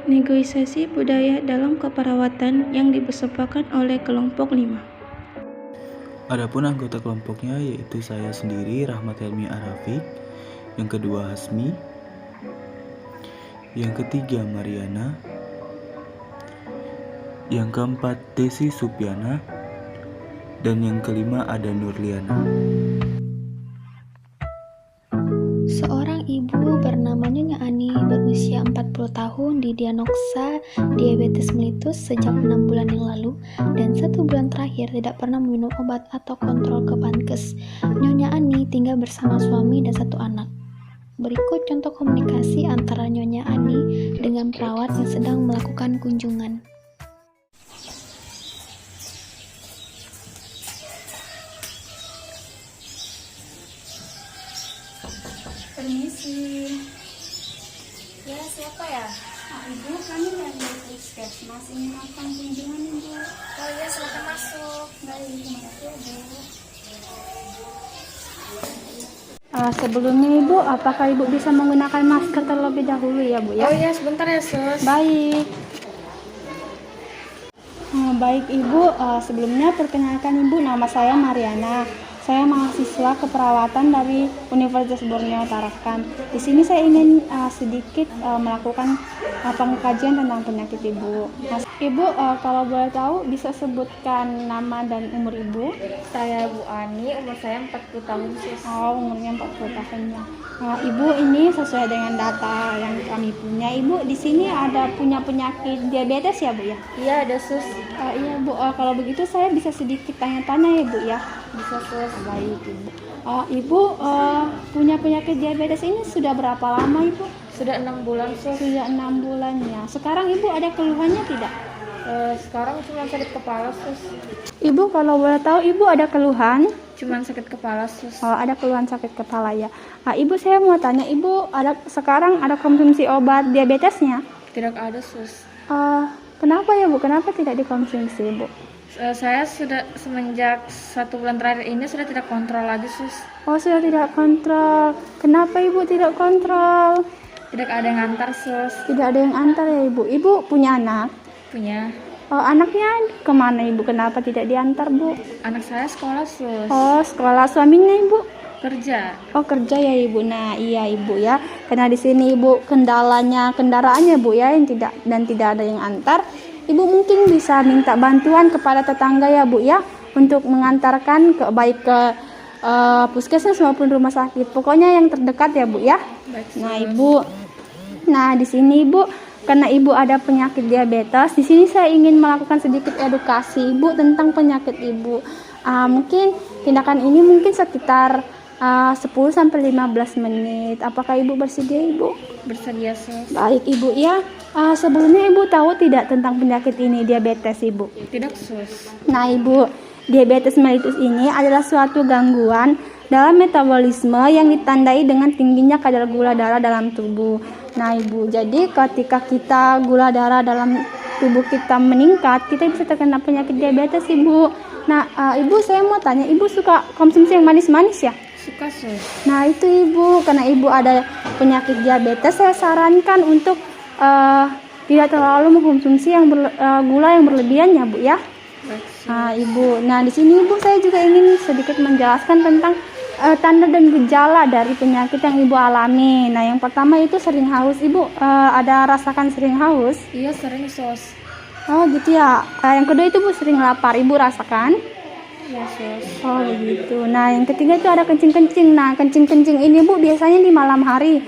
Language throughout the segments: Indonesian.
Negosiasi budaya dalam keperawatan yang dipersembahkan oleh kelompok 5. Adapun anggota kelompoknya yaitu saya sendiri, Rahmat Helmi Arafi, yang kedua Hasmi, yang ketiga Mariana, yang keempat Desi Supiana, dan yang kelima ada Nurliana. Seorang ibu bernama Nyonya Ani berusia 40 tahun didiagnosa diabetes mellitus sejak 6 bulan yang lalu dan 1 bulan terakhir tidak pernah meminum obat atau kontrol ke Pankes. Nyonya Ani tinggal bersama suami dan 1 anak. Berikut contoh komunikasi antara Nyonya Ani dengan perawat yang sedang melakukan kunjungan. Permisi. Ya, siapa ya? Ibu, kami dari puskesmas ingin melakukan kunjungan, Ibu. Oh iya, silakan masuk. Baik, terima kasih, Bu. Sebelumnya Ibu, apakah Ibu bisa menggunakan masker terlebih dahulu ya Bu ya? Oh iya, sebentar ya, Sus. Baik. Baik Ibu, sebelumnya perkenalkan Ibu, nama saya Mariana. Saya mahasiswa keperawatan dari Universitas Borneo Tarakan. Di sini saya ingin sedikit melakukan pengkajian tentang penyakit Ibu. Ibu, kalau boleh tahu bisa sebutkan nama dan umur Ibu? Saya Bu Ani, umur saya 40 tahun, Sus. Oh, umurnya 40 tahun ya. Ibu ini sesuai dengan data yang kami punya. Ibu di sini ada punya penyakit diabetes ya Bu ya? Iya, ada, Sus. Iya Bu, kalau begitu saya bisa sedikit tanya-tanya ya Bu ya? Bisa, Sus. Baik Ibu. Ibu punya penyakit diabetes ini sudah berapa lama Ibu? Sudah 6 bulan, Sus. Sudah 6 bulan ya. Sekarang Ibu ada keluhannya tidak? Sekarang cuma sakit kepala, Sus. Ibu kalau boleh tahu Ibu ada keluhan? Cuman sakit kepala, Sus. Ada keluhan sakit kepala ya. Ibu saya mau tanya, Ibu sekarang ada konsumsi obat diabetesnya? Tidak ada, Sus. Kenapa ya Bu? Kenapa tidak dikonsumsi Bu? Saya sudah semenjak 1 bulan terakhir ini sudah tidak kontrol lagi, Sus. Oh sudah tidak kontrol. Kenapa Ibu tidak kontrol? Tidak ada yang antar, Sus. Tidak ada yang antar ya Ibu. Ibu punya anak? Punya. Anaknya kemana Ibu? Kenapa tidak diantar Bu? Anak saya sekolah, Sus. Oh sekolah. Suaminya Ibu? Kerja. Oh kerja ya Ibu. Nah iya Ibu ya. Karena di sini Ibu kendaraannya Bu ya yang tidak ada yang antar. Ibu mungkin bisa minta bantuan kepada tetangga ya Bu ya untuk mengantarkan baik ke puskesmas maupun rumah sakit. Pokoknya yang terdekat ya Bu ya. Nah Ibu, di sini Ibu karena Ibu ada penyakit diabetes, di sini saya ingin melakukan sedikit edukasi Ibu tentang penyakit Ibu. Mungkin tindakan ini mungkin sekitar 10-15 menit. Apakah Ibu bersedia Ibu? Bersedia, Sus. Baik Ibu ya. Sebelumnya Ibu tahu tidak tentang penyakit ini diabetes Ibu? Tidak, Sus. Nah Ibu, diabetes mellitus ini adalah suatu gangguan dalam metabolisme yang ditandai dengan tingginya kadar gula darah dalam tubuh. Nah Ibu, jadi ketika kita gula darah dalam tubuh kita meningkat, kita bisa terkena penyakit diabetes Ibu. Nah Ibu saya mau tanya, Ibu suka konsumsi yang manis-manis ya? Suka, Sus. Nah itu Ibu, karena Ibu ada penyakit diabetes, saya sarankan untuk tidak terlalu mengkonsumsi gula yang berlebihan ya Bu ya. Ibu, di sini Ibu saya juga ingin sedikit menjelaskan tentang tanda dan gejala dari penyakit yang Ibu alami. Nah yang pertama itu sering haus. Ibu ada rasakan sering haus? Iya, sering, Sus. Oh gitu ya. Yang kedua itu Bu sering lapar. Ibu rasakan? Iya, Sus. Oh begitu. Nah yang ketiga itu ada kencing-kencing. Nah kencing-kencing ini Bu biasanya di malam hari.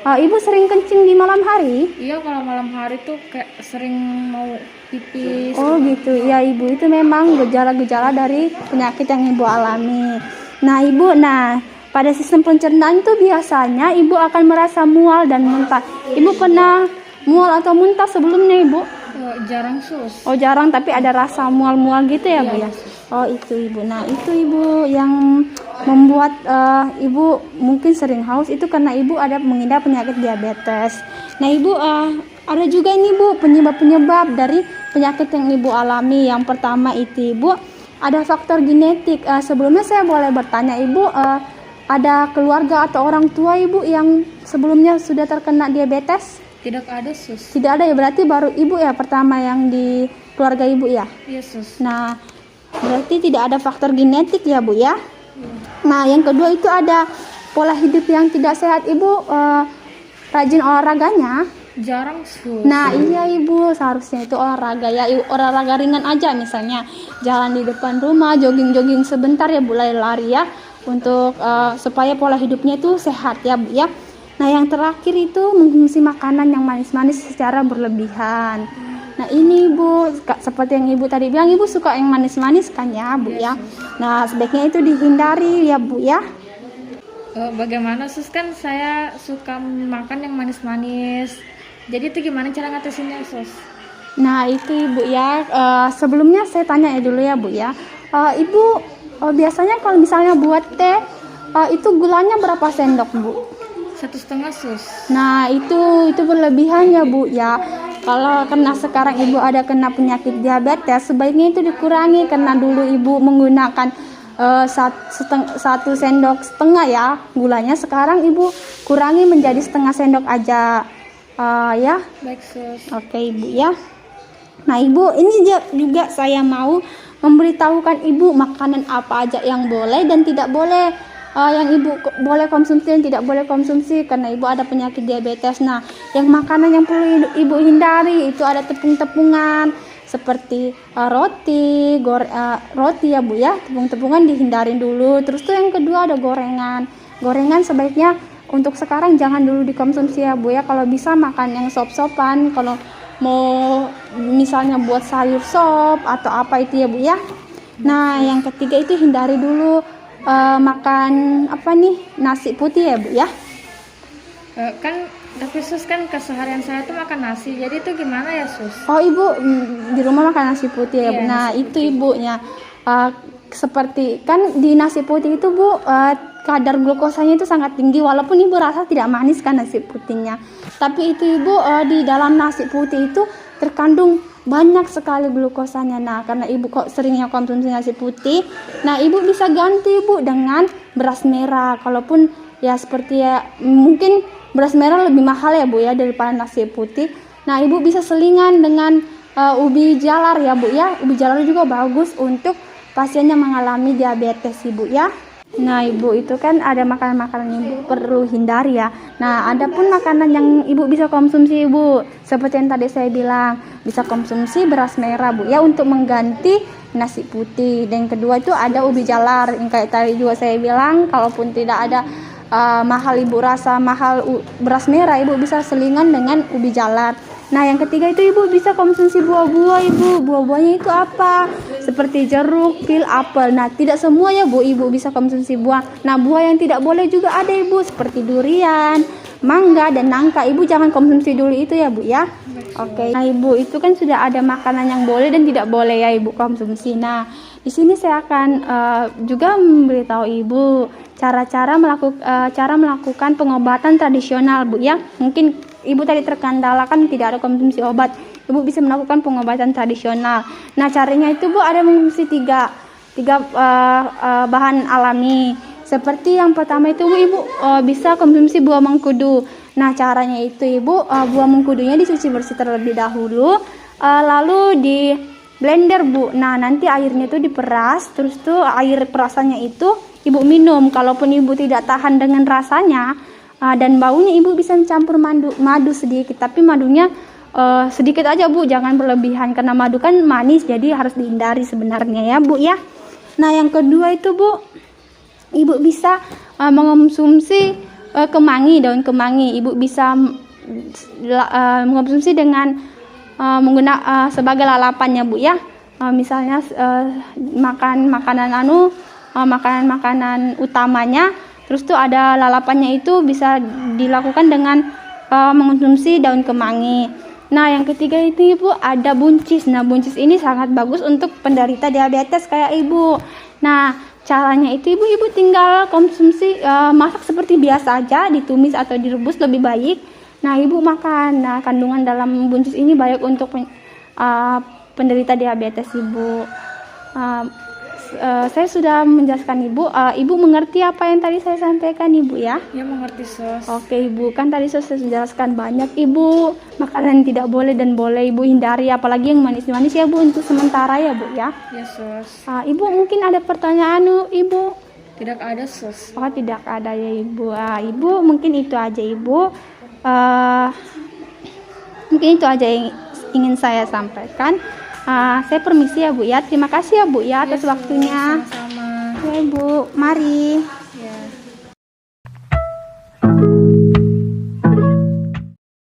Ibu sering kencing di malam hari? Iya, kalau malam hari tuh kayak sering mau pipis. Oh gitu. Ya Ibu, itu memang gejala-gejala dari penyakit yang Ibu alami. Nah Ibu, pada sistem pencernaan itu biasanya Ibu akan merasa mual dan muntah. Ibu pernah mual atau muntah sebelumnya Ibu? Jarang, Sus. Oh jarang, tapi ada rasa mual-mual gitu ya Bu ya? Sus. Oh itu Ibu. Nah itu Ibu yang membuat Ibu mungkin sering haus itu karena Ibu ada mengidap penyakit diabetes. Nah Ibu ada juga ini Bu penyebab-penyebab dari penyakit yang Ibu alami. Yang pertama itu Ibu ada faktor genetik. Sebelumnya saya boleh bertanya Ibu, ada keluarga atau orang tua Ibu yang sebelumnya sudah terkena diabetes? Tidak ada, Sus. Tidak ada ya, berarti baru ibu ya pertama yang di keluarga ibu ya. Iya, Sus. Nah, berarti tidak ada faktor genetik ya Bu ya. Nah, yang kedua itu ada pola hidup yang tidak sehat. Ibu rajin olahraganya? Jarang, Sus. Nah, iya Ibu, seharusnya itu olahraga ya, olahraga ringan aja, misalnya jalan di depan rumah, jogging-jogging sebentar ya Bu, lari-lari ya, untuk supaya pola hidupnya itu sehat ya Bu ya. Nah, yang terakhir itu mengkonsumsi makanan yang manis-manis secara berlebihan. Nah, ini Bu, seperti yang Ibu tadi bilang, Ibu suka yang manis-manis kan ya Bu ya. Nah, sebaiknya itu dihindari ya Bu ya. Bagaimana, Sus? Kan saya suka makan yang manis-manis. Jadi itu gimana cara ngatasinnya, Sus? Nah, itu Ibu ya, sebelumnya saya tanya ya dulu ya Bu ya. Ibu biasanya kalau misalnya buat teh, itu gulanya berapa sendok Bu? 1,5, Sus. Nah, itu berlebihan ya Bu ya. Kalau karena sekarang Ibu ada kena penyakit diabetes, sebaiknya itu dikurangi, karena dulu Ibu menggunakan 1 sendok setengah ya gulanya, sekarang Ibu kurangi menjadi setengah sendok aja ya. Baik, Sus. Oke Ibu ya. Nah Ibu, ini juga saya mau memberitahukan Ibu makanan apa aja yang boleh dan tidak boleh, yang Ibu boleh konsumsi dan tidak boleh konsumsi karena Ibu ada penyakit diabetes. Nah, yang makanan yang perlu Ibu hindari itu ada tepung-tepungan seperti roti ya Bu ya, tepung-tepungan dihindarin dulu. Terus tuh yang kedua ada gorengan sebaiknya untuk sekarang jangan dulu dikonsumsi ya Bu ya. Kalau bisa makan yang sop-sopan, kalau mau misalnya buat sayur sop atau apa itu ya Bu ya. Nah, yang ketiga itu hindari dulu makan nasi putih ya Bu ya. Tapi Sus, kan keseharian saya tuh makan nasi, jadi itu gimana ya, Sus? Oh Ibu di rumah makan nasi putih ya Bu. Iya, Nah itu putih. Ibunya seperti kan di nasi putih itu Bu, kadar glukosanya itu sangat tinggi, walaupun Ibu rasa tidak manis kan nasi putihnya, tapi itu Ibu di dalam nasi putih itu terkandung banyak sekali glukosanya. Nah, karena Ibu kok seringnya konsumsi nasi putih, nah Ibu bisa ganti Ibu dengan beras merah. Kalaupun ya seperti ya mungkin beras merah lebih mahal ya Bu ya daripada nasi putih. Nah, Ibu bisa selingan dengan ubi jalar ya Bu ya. Ubi jalar juga bagus untuk pasien yang mengalami diabetes Ibu ya. Nah Ibu, itu kan ada makanan-makanan yang Ibu perlu hindari ya. Nah, ada pun makanan yang Ibu bisa konsumsi Ibu, seperti yang tadi saya bilang, bisa konsumsi beras merah Bu ya untuk mengganti nasi putih. Dan yang kedua itu ada ubi jalar, yang kayak tadi juga saya bilang, kalaupun tidak ada mahal Ibu rasa mahal beras merah, Ibu bisa selingan dengan ubi jalar. Nah, yang ketiga itu Ibu bisa konsumsi buah-buah Ibu. Buah-buahnya itu apa? Seperti jeruk, pil, apel. Nah, tidak semua ya Bu Ibu bisa konsumsi buah. Nah, buah yang tidak boleh juga ada Ibu, seperti durian, mangga, dan nangka. Ibu jangan konsumsi dulu itu ya Bu ya. Oke. Nah Ibu, itu kan sudah ada makanan yang boleh dan tidak boleh ya Ibu konsumsi. Nah, di sini saya akan juga memberitahu Ibu cara melakukan pengobatan tradisional Bu ya. Mungkin Ibu tadi terkendalakan tidak ada konsumsi obat, Ibu bisa melakukan pengobatan tradisional. Nah, caranya itu Bu ada mengkonsumsi tiga bahan alami. Seperti yang pertama itu Bu, Ibu bisa konsumsi buah mengkudu. Nah, caranya itu Ibu buah mengkudunya dicuci bersih terlebih dahulu, lalu di blender Bu. Nah, nanti airnya itu diperas, terus tuh air perasannya itu Ibu minum. Kalaupun Ibu tidak tahan dengan rasanya dan baunya, Ibu bisa mencampur madu sedikit, tapi madunya sedikit aja Bu, jangan berlebihan karena madu kan manis, jadi harus dihindari sebenarnya ya Bu ya. Nah, yang kedua itu Bu, Ibu bisa mengonsumsi daun kemangi. Ibu bisa mengonsumsi dengan menggunakan sebagai lalapannya Bu ya. Misalnya makanan utamanya, terus tuh ada lalapannya, itu bisa dilakukan dengan mengonsumsi daun kemangi. Nah, yang ketiga itu Ibu ada buncis. Nah, buncis ini sangat bagus untuk penderita diabetes kayak Ibu. Nah, caranya itu Ibu tinggal konsumsi, masak seperti biasa aja, ditumis atau direbus lebih baik. Nah, Ibu makan. Nah, kandungan dalam buncis ini baik untuk penderita diabetes Ibu. saya sudah menjelaskan Ibu. Ibu mengerti apa yang tadi saya sampaikan Ibu ya? Ya mengerti sos. Oke Ibu, kan tadi saya sudah jelaskan banyak Ibu. Makanan tidak boleh dan boleh Ibu hindari, apalagi yang manis-manis ya Bu, untuk sementara ya Bu ya. Ya sos. Ibu mungkin ada pertanyaan Ibu? Tidak ada sos. Oh tidak ada ya Ibu. Ibu mungkin itu aja Ibu. Mungkin itu aja yang ingin saya sampaikan. Saya permisi ya Bu ya. Terima kasih ya Bu ya atas waktunya. Sama-sama. Ya Bu, mari. Ya.